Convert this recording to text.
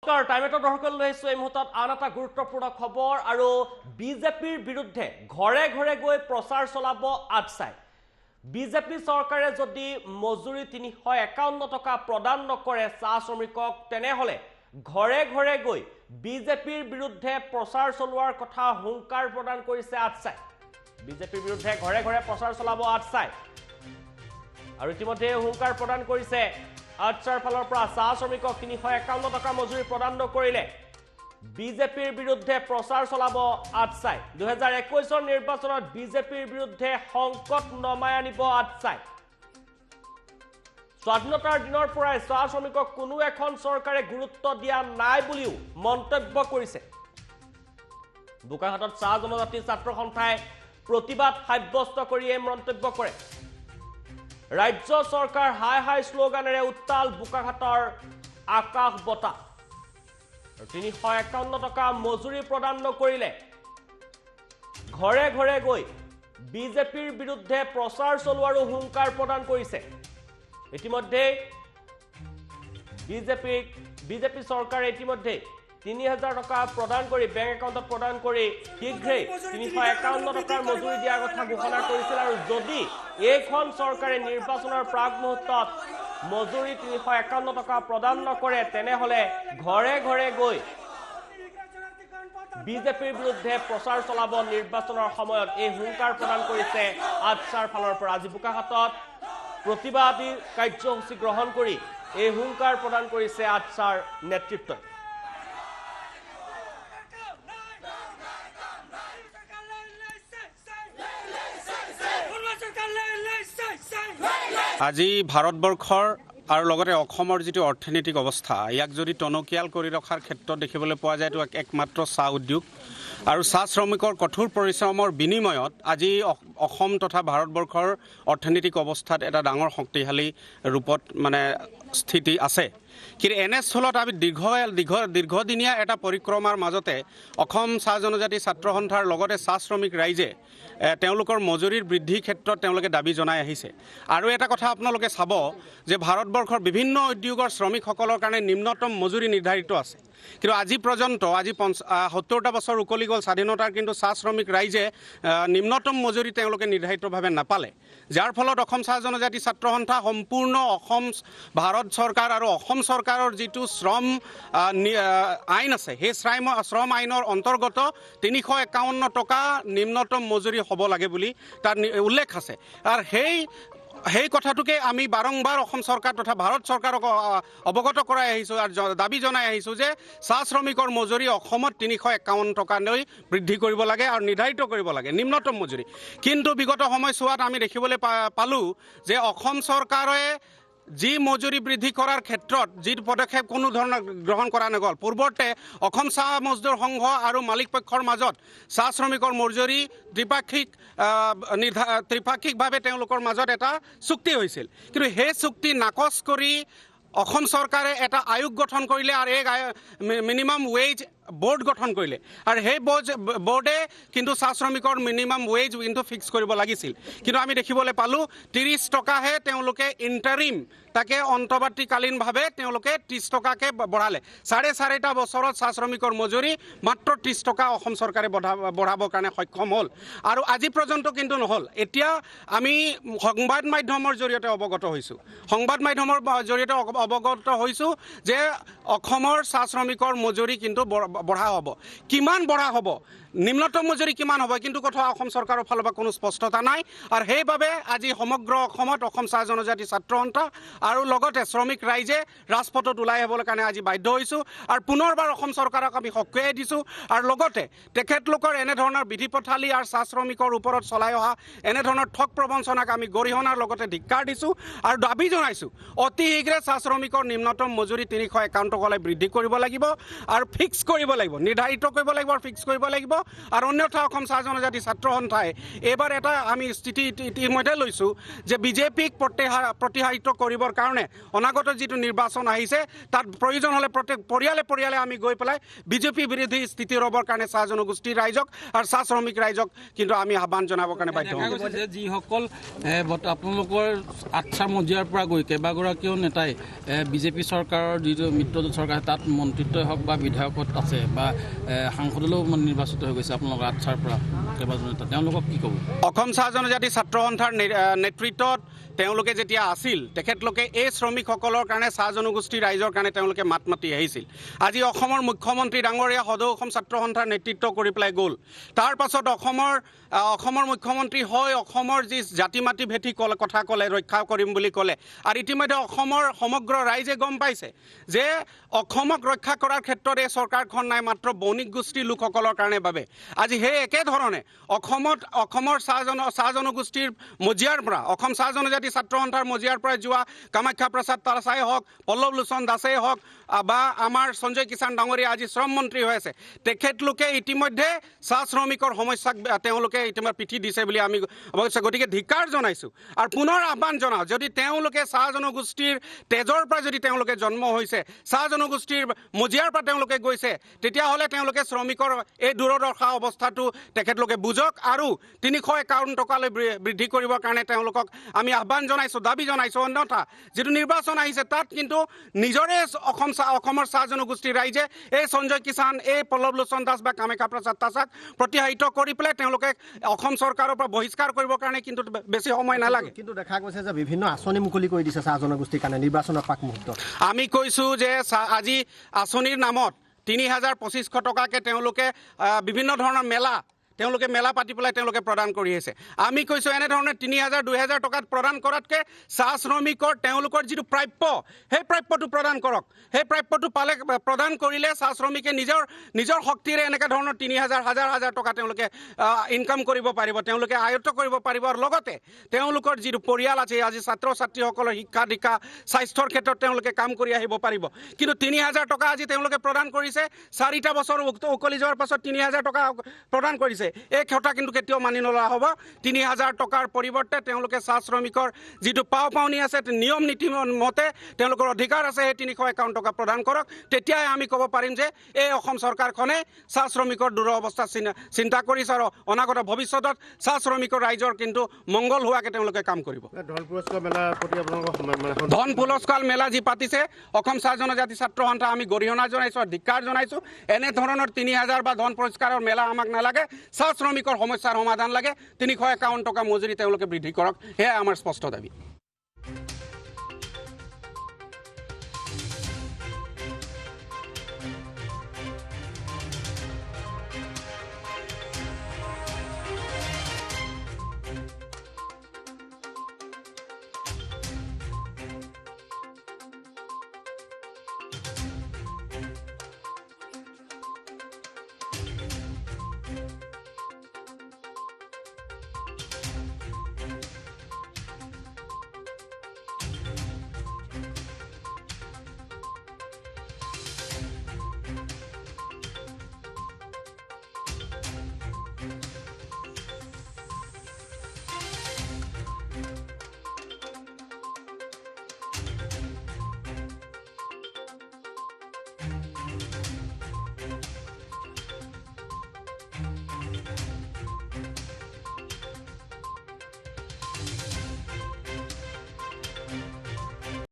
নমস্কাৰ টাইমেটৰ দৰ্শক লৈ আহিছোঁ এই মুহূৰ্তত আন এটা গুৰুত্বপূৰ্ণ খবৰ আৰু বিজেপিৰ বিৰুদ্ধে ঘৰে ঘৰে গৈ প্ৰচাৰ চলাব আটছাই বিজেপি চৰকাৰে যদি মজুৰি 351 টকা প্ৰদান নকৰে চাহ শ্ৰমিকক তেনেহলে ঘৰে ঘৰে গৈ বিজেপিৰ বিৰুদ্ধে প্ৰচাৰ চলোৱাৰ কথা হুংকাৰ প্ৰদান কৰিছে আটছাই বিজেপিৰ বিৰুদ্ধে ঘৰে ঘৰে প্ৰচাৰ চলাব আটছাই আৰু ইতিমধ্যে হুংকাৰ প্ৰদান কৰিছে আটছাৰ ফালৰ পৰা চাহ শ্ৰমিকক 351 টকা মজুৰি প্ৰদান নকৰিলে বিজেপিৰ বিৰুদ্ধে প্ৰচাৰ চলাব আটছাই 2021 নিৰ্বাচনত বিজেপিৰ বিৰুদ্ধে সংকট নমাই আনিব আটছাই স্বাধীনতাৰ দিনৰ পৰাই চাহ শ্ৰমিকক কোনো এখন চৰকাৰে গুৰুত্ব দিয়া নাই বুলিও মন্তব্য কৰিছে বোকাখাটত চাহ জনজাতি ছাত্ৰ সন্থাই প্ৰতিবাদ সাব্যস্ত কৰি এই মন্তব্য কৰে ৰাজ্য চৰকাৰ হাই হাই স্লোগানেৰে উত্তাল বোকাখাটৰ আকাশ বতা 351 টকা মজুৰি প্ৰদান নকৰিলে ঘৰে ঘৰে গৈ বিজেপিৰ বিৰুদ্ধে প্ৰচাৰ চলোৱাৰো হুংকাৰ প্ৰদান কৰিছে ইতিমধ্যে বিজেপি চৰকাৰে ইতিমধ্যে 3000 টকা প্ৰদান কৰি বেংক একাউণ্টত প্ৰদান কৰি শীঘ্ৰেই 351 টকাৰ মজুৰি দিয়াৰ কথা ঘোষণা কৰিছিল আৰু যদি এইখন চৰকাৰে নিৰ্বাচনৰ প্ৰাক মুহূৰ্তত মজুৰি 351 টকা প্ৰদান নকৰে তেনেহলে ঘৰে ঘৰে গৈ বিজেপিৰ বিৰুদ্ধে প্ৰচাৰ চলাব নিৰ্বাচনৰ সময়ত এই হুংকাৰ প্ৰদান কৰিছে আটছাৰ ফালৰ পৰা আজি বোকাখাটত প্ৰতিবাদী কাৰ্যসূচী গ্ৰহণ কৰি এই হুংকাৰ প্ৰদান কৰিছে আটছাৰ নেতৃত্বই আজি ভাৰতবৰ্ষৰ আৰু লগতে অসমৰ যিটো অৰ্থনৈতিক অৱস্থা ইয়াক যদি টনকিয়াল কৰি ৰখাৰ ক্ষেত্ৰত দেখিবলৈ পোৱা যায় তো একমাত্ৰ চাহ উদ্যোগ আৰু চাহ শ্ৰমিকৰ কঠোৰ পৰিশ্ৰমৰ বিনিময়ত আজি অসম তথা ভাৰতবৰ্ষৰ অৰ্থনৈতিক অৱস্থাত এটা ডাঙৰ শক্তিশালী ৰূপত মানে স্থিতি আছে কিন্তু এনেস্থলত আমি দীৰ্ঘদিনীয়া এটা পৰিক্ৰমাৰ মাজতে অসম চাহ জনজাতি ছাত্ৰ সন্থাৰ লগতে চাহ শ্ৰমিক ৰাইজে তেওঁলোকৰ মজুৰিৰ বৃদ্ধিৰ ক্ষেত্ৰত তেওঁলোকে দাবী জনাই আহিছে আৰু এটা কথা আপোনালোকে চাব যে ভাৰতবৰ্ষৰ বিভিন্ন উদ্যোগৰ শ্ৰমিকসকলৰ কাৰণে নিম্নতম মজুৰি নিৰ্ধাৰিত আছে কিন্তু আজি পৰ্যন্ত আজি 70টা বছৰ উকলি গ'ল স্বাধীনতাৰ কিন্তু চাহ শ্ৰমিক ৰাইজে নিম্নতম মজুৰি তেওঁলোকে নিৰ্ধাৰিতভাৱে নাপালে যাৰ ফলত অসম চাহ জনজাতি ছাত্ৰ সন্থা সম্পূৰ্ণ অসম ভাৰত চৰকাৰ আৰু অসম চৰকাৰৰ যিটো শ্ৰম আইন আছে সেই শ্ৰম আইনৰ অন্তৰ্গত 351 টকা নিম্নতম মজুৰি হ'ব লাগে বুলি তাৰ উল্লেখ আছে আৰু সেই কথাটোকে আমি বাৰংবাৰ অসম চৰকাৰ তথা ভাৰত চৰকাৰক অৱগত কৰাই আহিছোঁ আৰু দাবী জনাই আহিছোঁ যে চাহ শ্ৰমিকৰ মজুৰি অসমত 351 টকালৈ বৃদ্ধি কৰিব লাগে আৰু নিৰ্ধাৰিত কৰিব লাগে নিম্নতম মজুৰি কিন্তু বিগত সময়ছোৱাত আমি দেখিবলৈ পালোঁ যে অসম চৰকাৰে যি মজুৰি বৃদ্ধি কৰাৰ ক্ষেত্ৰত যি পদক্ষেপ কোনো ধৰণৰ গ্ৰহণ কৰা নগ'ল পূৰ্বতে অসম চাহ মজদুৰ সংঘ আৰু মালিক পক্ষৰ মাজত চাহ শ্ৰমিকৰ মজুৰি ত্ৰিপাক্ষিকভাৱে তেওঁলোকৰ মাজত এটা চুক্তি হৈছিল কিন্তু সেই চুক্তি নাকচ কৰি অসম চৰকাৰে এটা আয়োগ গঠন কৰিলে আৰু এই মিনিমাম ৱেজ বোৰ্ড গঠন কৰিলে আৰু সেই বোৰ্ডে কিন্তু চাহ শ্ৰমিকৰ মিনিমাম ৱেজ কিন্তু ফিক্স কৰিব লাগিছিল কিন্তু আমি দেখিবলৈ পালোঁ 30 টকাহে তেওঁলোকে ইণ্টাৰিম তাকে অন্তৰ্বৰ্তীকালীনভাৱে তেওঁলোকে 30 টকাকে বঢ়ালে 4.5 বছৰত চাহ শ্ৰমিকৰ মজুৰি মাত্ৰ 30 টকা অসম চৰকাৰে বঢ়াবৰ কাৰণে সক্ষম হ'ল আৰু আজি পৰ্যন্ত কিন্তু নহ'ল এতিয়া আমি সংবাদ মাধ্যমৰ জৰিয়তে অৱগত হৈছোঁ যে অসমৰ চাহ শ্ৰমিকৰ মজুৰি কিন্তু বঢ়া হ'ব কিমান বঢ়া হ'ব নিম্নতম মজুৰি কিমান হ'ব কিন্তু কথা অসম চৰকাৰৰ ফালৰ পৰা কোনো স্পষ্টতা নাই আৰু সেইবাবে আজি সমগ্ৰ অসমত অসম চাহ জনজাতি ছাত্ৰ সন্থা আৰু লগতে শ্ৰমিক ৰাইজে ৰাজপথত ওলাই আহিবলৈ কাৰণে আজি বাধ্য হৈছোঁ আৰু পুনৰবাৰ অসম চৰকাৰক আমি সকীয়াই দিছোঁ আৰু লগতে তেখেতলোকৰ এনেধৰণৰ বিধি পথালি আৰু চাহ শ্ৰমিকৰ ওপৰত চলাই অহা এনেধৰণৰ ঠগ প্ৰবঞ্চনাক আমি গৰিহণাৰ লগতে ধিক্কাৰ দিছোঁ আৰু দাবী জনাইছোঁ অতি শীঘ্ৰে চাহ শ্ৰমিকৰ নিম্নতম মজুৰি 351 টকালৈ বৃদ্ধি কৰিব লাগিব আৰু ফিক্স কৰিব দিব লাগিব, নিৰ্ধাৰিত কৰিব লাগিব আৰু ফিক্স কৰিব লাগিব। আৰু অন্যথা অসম চাহ জনজাতি ছাত্ৰ সন্থাই এইবাৰ এটা আমি স্থিতি ইতিমধ্যে লৈছোঁ যে বিজেপিক প্ৰতিহাৰিত কৰিবৰ কাৰণে অনাগত যিটো নিৰ্বাচন আহিছে তাত প্ৰয়োজন হ'লে প্ৰত্যেক পৰিয়ালে আমি গৈ পেলাই বিজেপি বিৰোধী স্থিতি ল'বৰ কাৰণে চাহ জনগোষ্ঠীৰ ৰাইজক আৰু চাহ শ্ৰমিক ৰাইজক কিন্তু আমি আহ্বান জনাবৰ কাৰণে বাধ্য হ'ম। যিসকল আপোনালোকৰ আচ্ছা মজিয়াৰ পৰা গৈ কেইবাগৰাকীও নেতাই বিজেপি চৰকাৰৰ যিটো মিত্ৰজোঁট চৰকাৰ তাত মন্ত্ৰিত্বই হওক বা বিধায়কত আছে বা সাংসদলৈও নিৰ্বাচিত হৈ গৈছে আপোনালোকৰ আচ্ছাৰ পৰা কেইবাজন নেতা, তেওঁলোকক কি ক'ব? অসম চাহ জনজাতি ছাত্ৰ সন্থাৰ নেতৃত্বত তেওঁলোকে যেতিয়া আছিল তেখেতলোকে এই শ্ৰমিকসকলৰ কাৰণে চাহ জনগোষ্ঠীৰ ৰাইজৰ কাৰণে তেওঁলোকে মাত মাতি আহিছিল। আজি অসমৰ মুখ্যমন্ত্ৰী ডাঙৰীয়া সদৌ অসম ছাত্ৰ সন্থাৰ নেতৃত্ব কৰি পেলাই গ'ল। তাৰ পাছত অসমৰ মুখ্যমন্ত্ৰী হৈ অসমৰ যি জাতি মাটি ভেটি কথা ক'লে, ৰক্ষা কৰিম বুলি ক'লে। আৰু ইতিমধ্যে অসমৰ সমগ্ৰ ৰাইজে গম পাইছে যে অসমক ৰক্ষা কৰাৰ ক্ষেত্ৰত এই চৰকাৰখন নাই, মাত্ৰ বণিক গোষ্ঠীৰ লোকসকলৰ কাৰণে বাবে। আজি সেই একেধৰণে অসমৰ চাহ জনগোষ্ঠীৰ মজিয়াৰ পৰা অসম চাহ জনজাতি ছাত্ৰ সন্থাৰ মজিয়াৰ পৰা যোৱা কামাখ্যা প্ৰসাদ তাছাই হওক, পল্লৱ লোচন দাসেই হওক বা আমাৰ সঞ্জয় কিষাণ ডাঙৰীয়া আজি শ্ৰম মন্ত্ৰী হৈ আছে, তেখেতলোকে ইতিমধ্যে চাহ শ্ৰমিকৰ সমস্যাক তেওঁলোকে ইতিমধ্যে পিঠি দিছে বুলি আমি অৱশ্যে গতিকে ধিক্কাৰ জনাইছোঁ। আৰু পুনৰ আহ্বান জনাওঁ, যদি তেওঁলোকে চাহ জনগোষ্ঠীৰ তেজৰ পৰা যদি তেওঁলোকে জন্ম হৈছে, চাহ জনগোষ্ঠীৰ মজিয়াৰ পৰা তেওঁলোকে গৈছে, তেতিয়াহ'লে তেওঁলোকে শ্ৰমিকৰ এই দুৰদশা অৱস্থাটো তেখেতলোকে বুজক আৰু 351 টকালৈ বৃদ্ধি কৰিবৰ কাৰণে তেওঁলোকক আমি আহ্বান জনাইছোঁ, দাবী জনাইছোঁ। অন্যথা যিটো নিৰ্বাচন আহিছে তাত কিন্তু নিজৰে অসমৰ চাহ জনগোষ্ঠীৰ ৰাইজে এই সঞ্জয় কিষাণ, এই পল্লৱ লোচন দাস বা কামাখ্যা প্ৰসাদ তাছাক প্ৰতিহাৰিত কৰি পেলাই তেওঁলোকে অসম চৰকাৰৰ পৰা বহিষ্কাৰ কৰিবৰ কাৰণে কিন্তু বেছি সময় নালাগে। কিন্তু দেখা গৈছে যে বিভিন্ন আঁচনি মুকলি কৰি দিছে চাহ জনগোষ্ঠীৰ কাৰণে নিৰ্বাচনৰ পাক মুহূৰ্তত। আমি কৈছোঁ যে আজি আঁচনিৰ নামত 3,250 টকাকৈ তেওঁলোকে বিভিন্ন ধৰণৰ তেওঁলোকে মেলা পাতি পেলাই তেওঁলোকে প্ৰদান কৰি আছে। আমি কৈছোঁ এনেধৰণে 3,000 2,000 টকাত প্ৰদান কৰাতকৈ চাহ শ্ৰমিকৰ তেওঁলোকৰ যিটো প্ৰাপ্য সেই প্ৰাপ্যটো প্ৰদান কৰক। সেই প্ৰাপ্যটো প্ৰদান কৰিলে চাহ শ্ৰমিকে নিজৰ শক্তিৰে এনেকৈ ধৰণৰ 3,000 হাজাৰ টকা তেওঁলোকে ইনকাম কৰিব পাৰিব, তেওঁলোকে আয়ত্ব কৰিব পাৰিব। আৰু লগতে তেওঁলোকৰ যিটো পৰিয়াল আছে, আজি ছাত্ৰ ছাত্ৰীসকলৰ শিক্ষা দীক্ষা স্বাস্থ্যৰ ক্ষেত্ৰত তেওঁলোকে কাম কৰি আহিব পাৰিব। কিন্তু 3,000 টকা আজি তেওঁলোকে প্ৰদান কৰিছে, 4টা বছৰ উকলি যোৱাৰ পাছত 3,000 টকা প্ৰদান কৰিছে। এই কথা কিন্তু কেতিয়াও মানি নলোৱা হ'ব। 3,000 টকাৰ পৰিৱৰ্তে তেওঁলোকে চাহ শ্ৰমিকৰ যিটো পাওনি আছে, নিয়ম নীতি মতে তেওঁলোকৰ অধিকাৰ আছে, সেই 351 টকা প্ৰদান কৰক। তেতিয়াই আমি ক'ব পাৰিম যে এই অসম চৰকাৰখনে চাহ শ্ৰমিকৰ দুৰৱস্থা চিন্তা কৰিছে আৰু অনাগত ভৱিষ্যতত চাহ শ্ৰমিকৰ ৰাইজৰ কিন্তু মংগল হোৱাকৈ তেওঁলোকে কাম কৰিব। ধন পুৰস্কাৰ মেলা যি পাতিছে অসম চাহ জনজাতি ছাত্ৰ সন্থা আমি গৰিহণা জনাইছোঁ আৰু ধিক্কাৰ জনাইছোঁ। এনেধৰণৰ 3,000 বা ধন পুৰস্কাৰৰ মেলা আমাক নালাগে। চাহ শ্ৰমিকৰ সমস্যাৰ সমাধান লাগে। 351 টকা মজুৰি তেওঁলোকে বৃদ্ধি কৰক, সেয়াই আমাৰ স্পষ্ট দাবী।